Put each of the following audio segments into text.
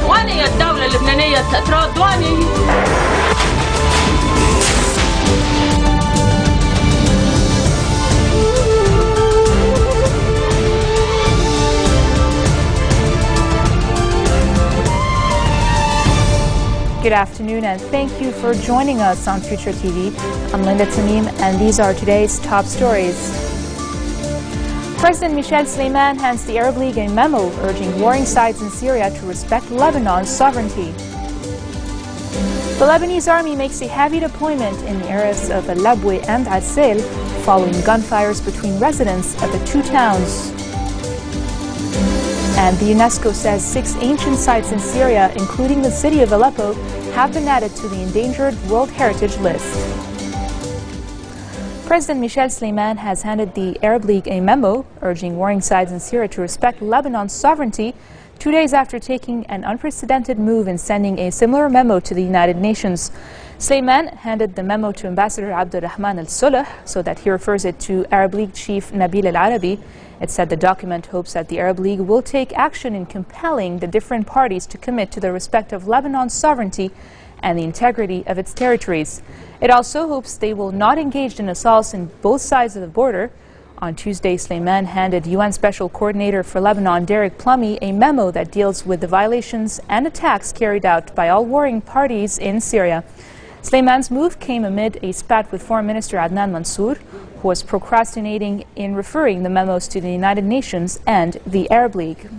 وين هي الدولة اللبنانية ترد؟ وين هي؟ Good afternoon and thank you for joining us on FutureTV. I'm Linda Tamim and these are today's top stories. President Michel Sleiman hands the Arab League a memo urging warring sides in Syria to respect Lebanon's sovereignty. The Lebanese army makes a heavy deployment in the areas of Arsal-Labweh and Arsal following gunfires between residents of the two towns. And the UNESCO says 6 ancient sites in Syria, including the city of Aleppo, have been added to the endangered World Heritage List. President Michel Sleiman has handed the Arab League a memo urging warring sides in Syria to respect Lebanon's sovereignty 2 days after taking an unprecedented move in sending a similar memo to the United Nations. Sleiman handed the memo to Ambassador Abdulrahman al-Sulh so that he refers it to Arab League Chief Nabil al-Arabi. It said the document hopes that the Arab League will take action in compelling the different parties to commit to the respect of Lebanon's sovereignty and the integrity of its territories. It also hopes they will not engage in assaults on both sides of the border. On Tuesday, Sleiman handed UN Special Coordinator for Lebanon, Derek Plummy, a memo that deals with the violations and attacks carried out by all warring parties in Syria. Sleiman's move came amid a spat with Foreign Minister Adnan Mansour, who was procrastinating in referring the memos to the United Nations and the Arab League.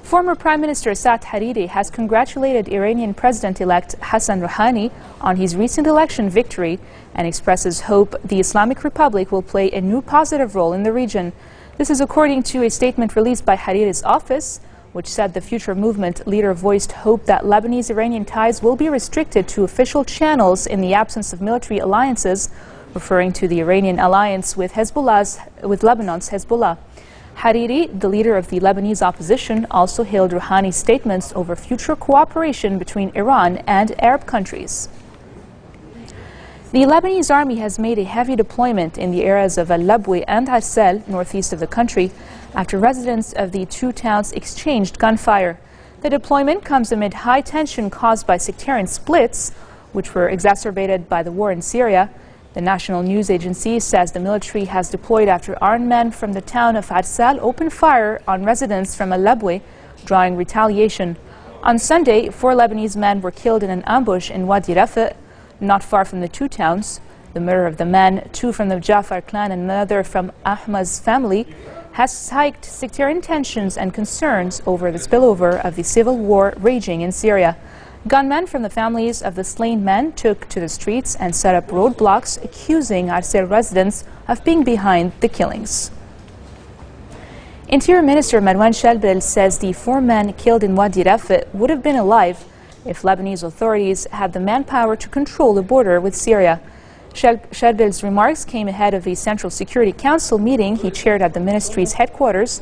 Former Prime Minister Saad Hariri has congratulated Iranian President-elect Hassan Rouhani on his recent election victory and expresses hope the Islamic Republic will play a new positive role in the region. This is according to a statement released by Hariri's office, which said the Future Movement leader voiced hope that Lebanese-Iranian ties will be restricted to official channels in the absence of military alliances, referring to the Iranian alliance with Lebanon's Hezbollah. Hariri, the leader of the Lebanese opposition, also hailed Rouhani's statements over future cooperation between Iran and Arab countries. The Lebanese army has made a heavy deployment in the areas of Al-Labweh and Arsal, northeast of the country, after residents of the two towns exchanged gunfire. The deployment comes amid high tension caused by sectarian splits, which were exacerbated by the war in Syria. The national news agency says the military has deployed after armed men from the town of Arsal opened fire on residents from Al-Labweh, drawing retaliation. On Sunday, 4 Lebanese men were killed in an ambush in Wadi Rafa, not far from the two towns. The murder of the men, 2 from the Jafar clan and another from Ahmad's family, has hiked sectarian tensions and concerns over the spillover of the civil war raging in Syria. Gunmen from the families of the slain men took to the streets and set up roadblocks, accusing Arsal residents of being behind the killings. Interior Minister Marwan Shalbel says the 4 men killed in Wadi Rafa would have been alive if Lebanese authorities had the manpower to control the border with Syria. Shalbel's remarks came ahead of a Central Security Council meeting he chaired at the ministry's headquarters.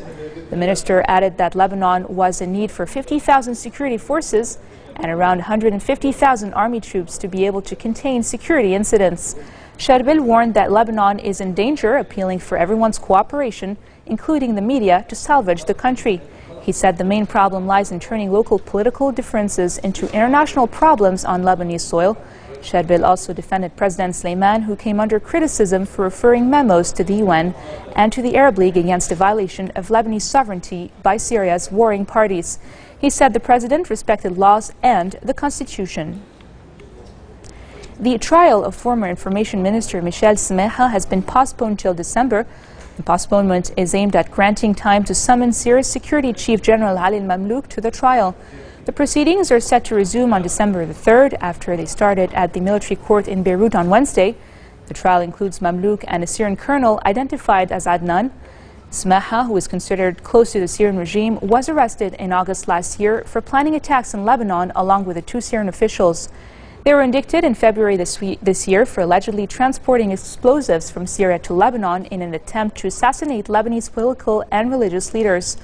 The minister added that Lebanon was in need for 50,000 security forces and around 150,000 army troops to be able to contain security incidents. Shalbel warned that Lebanon is in danger, appealing for everyone's cooperation, including the media, to salvage the country. He said the main problem lies in turning local political differences into international problems on Lebanese soil. Shalbel also defended President Sleiman, who came under criticism for referring memos to the UN and to the Arab League against a violation of Lebanese sovereignty by Syria's warring parties. He said the president respected laws and the constitution. The trial of former Information Minister Michel Samaha has been postponed till December. The postponement is aimed at granting time to summon Syria's Security Chief General Ali al-Mamlouk to the trial. The proceedings are set to resume on December the 3rd after they started at the military court in Beirut on Wednesday. The trial includes Mamlouk and a Syrian colonel identified as Adnan. Samaha, who is considered close to the Syrian regime, was arrested in August last year for planning attacks in Lebanon along with the 2 Syrian officials. They were indicted in February this year for allegedly transporting explosives from Syria to Lebanon in an attempt to assassinate Lebanese political and religious leaders.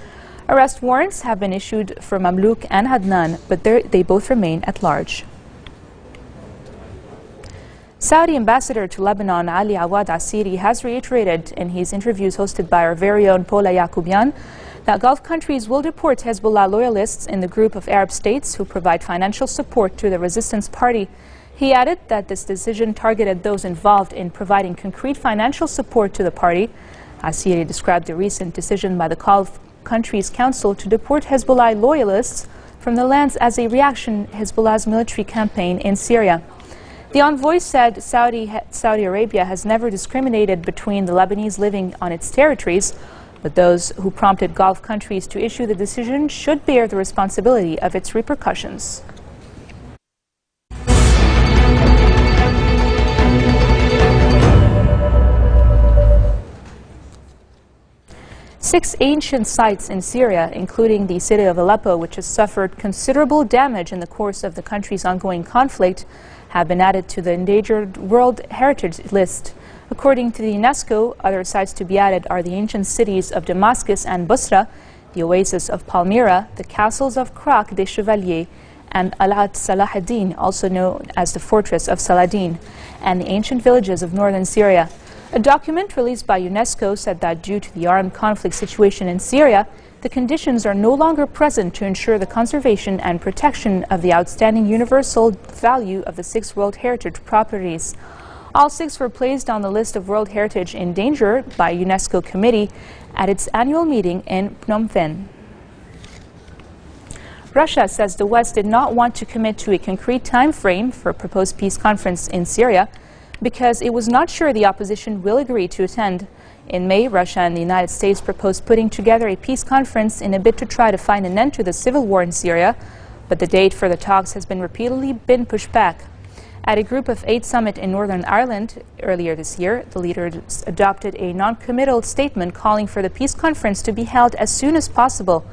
Arrest warrants have been issued for Mamlouk and Adnan, but they both remain at large. Saudi Ambassador to Lebanon Ali Awad Asiri has reiterated in his interviews hosted by our very own Paula Yacoubian that Gulf countries will deport Hezbollah loyalists in the group of Arab states who provide financial support to the resistance party. He added that this decision targeted those involved in providing concrete financial support to the party. Asiri described the recent decision by the Gulf Countries Council to deport Hezbollah loyalists from the lands as a reaction to Hezbollah's military campaign in Syria. The envoy said Saudi Arabia has never discriminated between the Lebanese living on its territories, but those who prompted Gulf countries to issue the decision should bear the responsibility of its repercussions. Six ancient sites in Syria, including the city of Aleppo, which has suffered considerable damage in the course of the country's ongoing conflict, have been added to the endangered World Heritage List. According to the UNESCO, other sites to be added are the ancient cities of Damascus and Busra, the oasis of Palmyra, the castles of Krak des Chevaliers, and Alat Salahuddin, also known as the fortress of Saladin, and the ancient villages of northern Syria. A document released by UNESCO said that due to the armed conflict situation in Syria, the conditions are no longer present to ensure the conservation and protection of the outstanding universal value of the 6 World Heritage properties. All 6 were placed on the list of World Heritage in danger by UNESCO committee at its annual meeting in Phnom Penh. Russia says the West did not want to commit to a concrete time frame for a proposed peace conference in Syria because it was not sure the opposition will agree to attend. In May, Russia and the United States proposed putting together a peace conference in a bid to try to find an end to the civil war in Syria, but the date for the talks has repeatedly been pushed back. At a Group of 8 summit in Northern Ireland earlier this year, the leaders adopted a non-committal statement calling for the peace conference to be held as soon as possible.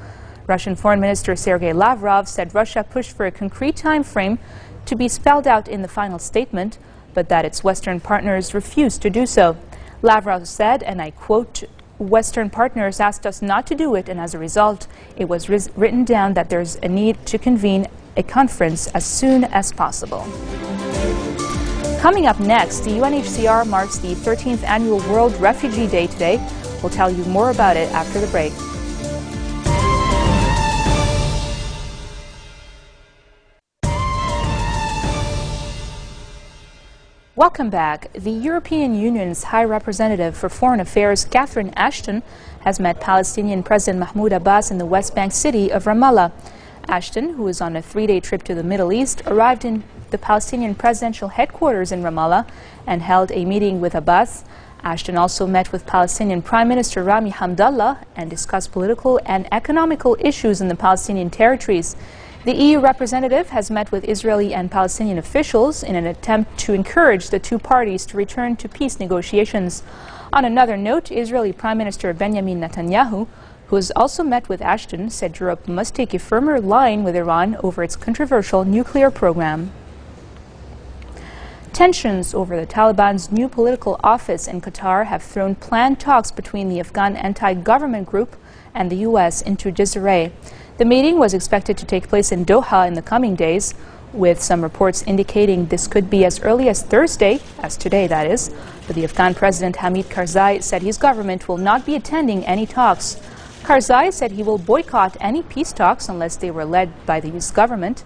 Russian Foreign Minister Sergei Lavrov said Russia pushed for a concrete time frame to be spelled out in the final statement, but that its Western partners refused to do so. Lavrov said, and I quote, "Western partners asked us not to do it, and as a result, it was written down that there's a need to convene a conference as soon as possible." Coming up next, the UNHCR marks the 13th annual World Refugee Day today. We'll tell you more about it after the break. Welcome back. The European Union's High Representative for Foreign Affairs, Catherine Ashton, has met Palestinian President Mahmoud Abbas in the West Bank city of Ramallah. Ashton, who is on a 3-day trip to the Middle East, arrived in the Palestinian presidential headquarters in Ramallah and held a meeting with Abbas. Ashton also met with Palestinian Prime Minister Rami Hamdallah and discussed political and economical issues in the Palestinian territories. The EU representative has met with Israeli and Palestinian officials in an attempt to encourage the two parties to return to peace negotiations. On another note, Israeli Prime Minister Benjamin Netanyahu, who has also met with Ashton, said Europe must take a firmer line with Iran over its controversial nuclear program. Tensions over the Taliban's new political office in Qatar have thrown planned talks between the Afghan anti-government group and the U.S. into disarray. The meeting was expected to take place in Doha in the coming days, with some reports indicating this could be as early as Thursday, as today that is, but the Afghan President Hamid Karzai said his government will not be attending any talks. Karzai said he will boycott any peace talks unless they were led by the U.S. government.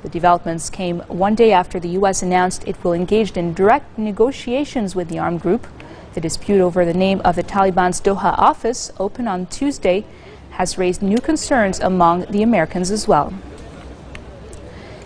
The developments came one day after the U.S. announced it will engage in direct negotiations with the armed group. The dispute over the name of the Taliban's Doha office, opened on Tuesday, has raised new concerns among the Americans as well.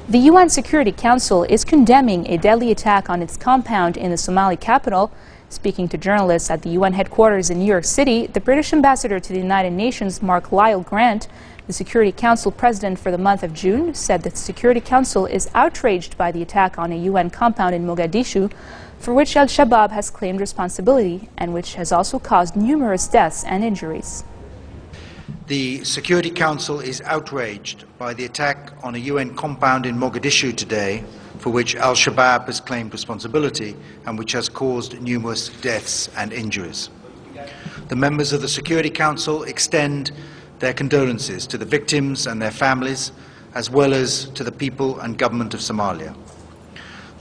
The UN Security Council is condemning a deadly attack on its compound in the Somali capital. Speaking to journalists at the UN headquarters in New York City, the British ambassador to the United Nations, Mark Lyall Grant, the Security Council president for the month of June, said that the Security Council is outraged by the attack on a UN compound in Mogadishu, for which Al-Shabaab has claimed responsibility and which has also caused numerous deaths and injuries. The Security Council is outraged by the attack on a UN compound in Mogadishu today, for which Al-Shabaab has claimed responsibility and which has caused numerous deaths and injuries. The members of the Security Council extend their condolences to the victims and their families, as well as to the people and government of Somalia.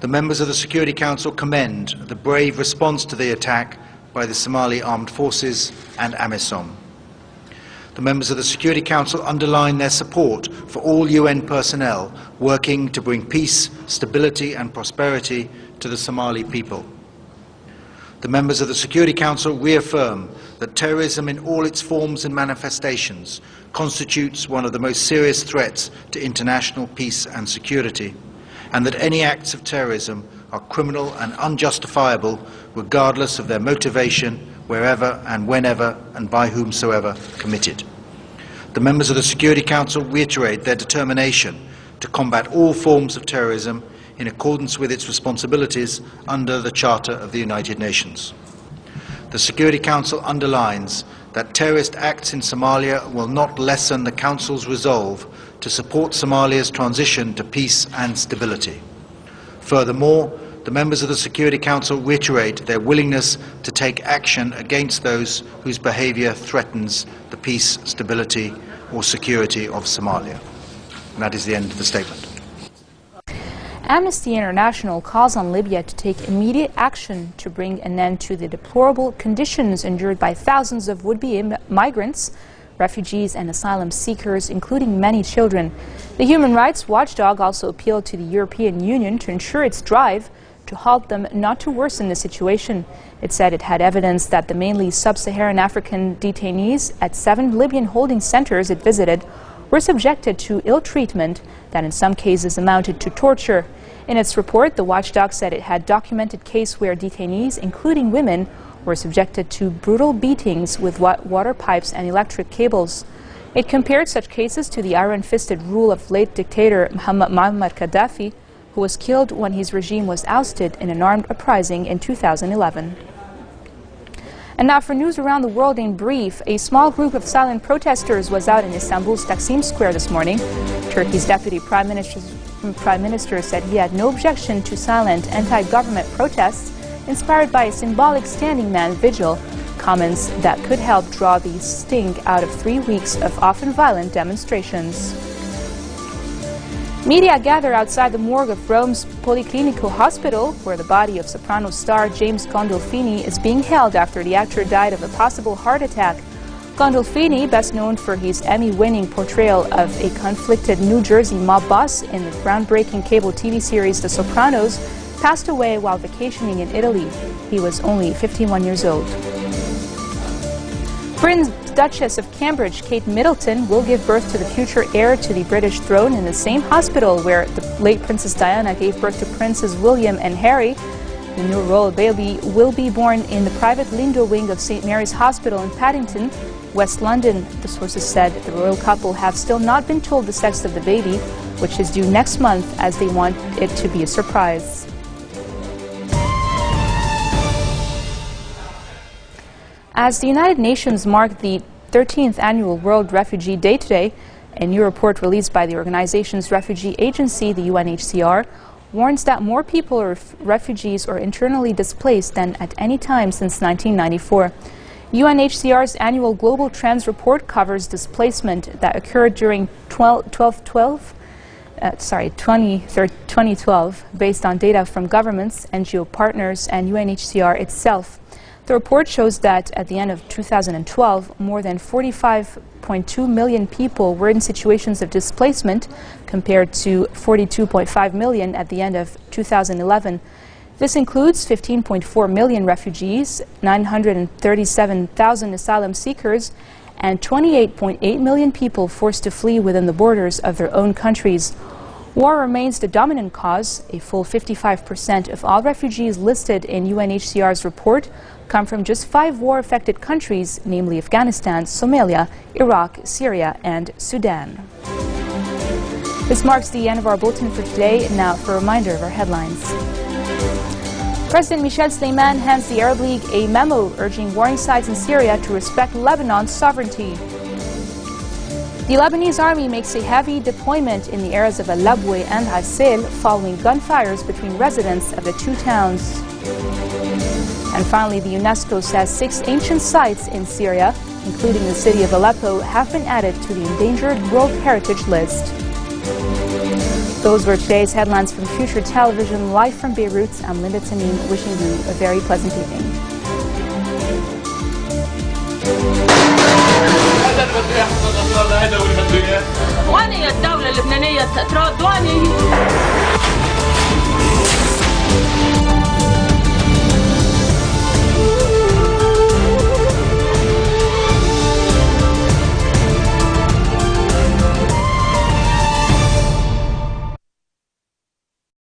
The members of the Security Council commend the brave response to the attack by the Somali Armed Forces and AMISOM. The members of the Security Council underline their support for all UN personnel working to bring peace, stability and prosperity to the Somali people. The members of the Security Council reaffirm that terrorism in all its forms and manifestations constitutes one of the most serious threats to international peace and security, and that any acts of terrorism are criminal and unjustifiable regardless of their motivation, wherever and whenever and by whomsoever committed. The members of the Security Council reiterate their determination to combat all forms of terrorism in accordance with its responsibilities under the Charter of the United Nations. The Security Council underlines that terrorist acts in Somalia will not lessen the Council's resolve to support Somalia's transition to peace and stability. Furthermore, the members of the Security Council reiterate their willingness to take action against those whose behaviour threatens the peace, stability or security of Somalia. And that is the end of the statement. Amnesty International calls on Libya to take immediate action to bring an end to the deplorable conditions endured by thousands of would-be migrants, refugees and asylum seekers, including many children. The human rights watchdog also appealed to the European Union to ensure its drive to halt them not to worsen the situation. It said it had evidence that the mainly sub-Saharan African detainees at 7 Libyan holding centers it visited were subjected to ill treatment that in some cases amounted to torture. In its report, the watchdog said it had documented cases where detainees, including women, were subjected to brutal beatings with water pipes and electric cables. It compared such cases to the iron-fisted rule of late dictator Muammar Gaddafi, who was killed when his regime was ousted in an armed uprising in 2011. And now for news around the world in brief. A small group of silent protesters was out in Istanbul's Taksim Square this morning. Turkey's deputy prime minister said he had no objection to silent anti-government protests inspired by a symbolic standing man vigil, comments that could help draw the sting out of 3 weeks of often violent demonstrations. Media gather outside the morgue of Rome's Policlinico Hospital, where the body of Sopranos star James Gandolfini is being held after the actor died of a possible heart attack. Gandolfini, best known for his Emmy-winning portrayal of a conflicted New Jersey mob boss in the groundbreaking cable TV series The Sopranos, passed away while vacationing in Italy. He was only 51 years old. Britain's Duchess of Cambridge, Kate Middleton, will give birth to the future heir to the British throne in the same hospital where the late Princess Diana gave birth to Princes William and Harry. The new royal baby will be born in the private Lindo wing of St. Mary's Hospital in Paddington, West London. The sources said the royal couple have still not been told the sex of the baby, which is due next month, as they want it to be a surprise. As the United Nations marked the 13th annual World Refugee Day today, a new report released by the organization's refugee agency, the UNHCR, warns that more people are refugees or internally displaced than at any time since 1994. UNHCR's annual Global Trends report covers displacement that occurred during 2012 based on data from governments, NGO partners and UNHCR itself. The report shows that at the end of 2012, more than 45.2 million people were in situations of displacement, compared to 42.5 million at the end of 2011. This includes 15.4 million refugees, 937,000 asylum seekers, and 28.8 million people forced to flee within the borders of their own countries. War remains the dominant cause. A full 55% of all refugees listed in UNHCR's report come from just 5 war-affected countries, namely Afghanistan, Somalia, Iraq, Syria, and Sudan. This marks the end of our bulletin for today. Now for a reminder of our headlines. President Michel Sleiman hands the Arab League a memo urging warring sides in Syria to respect Lebanon's sovereignty. The Lebanese army makes a heavy deployment in the areas of Arsal-Labweh and Arsal following gunfires between residents of the two towns. And finally, the UNESCO says 6 ancient sites in Syria, including the city of Aleppo, have been added to the endangered World Heritage List. Those were today's headlines from Future Television, live from Beirut. I'm Linda Tamim, wishing you a very pleasant evening. يحفظ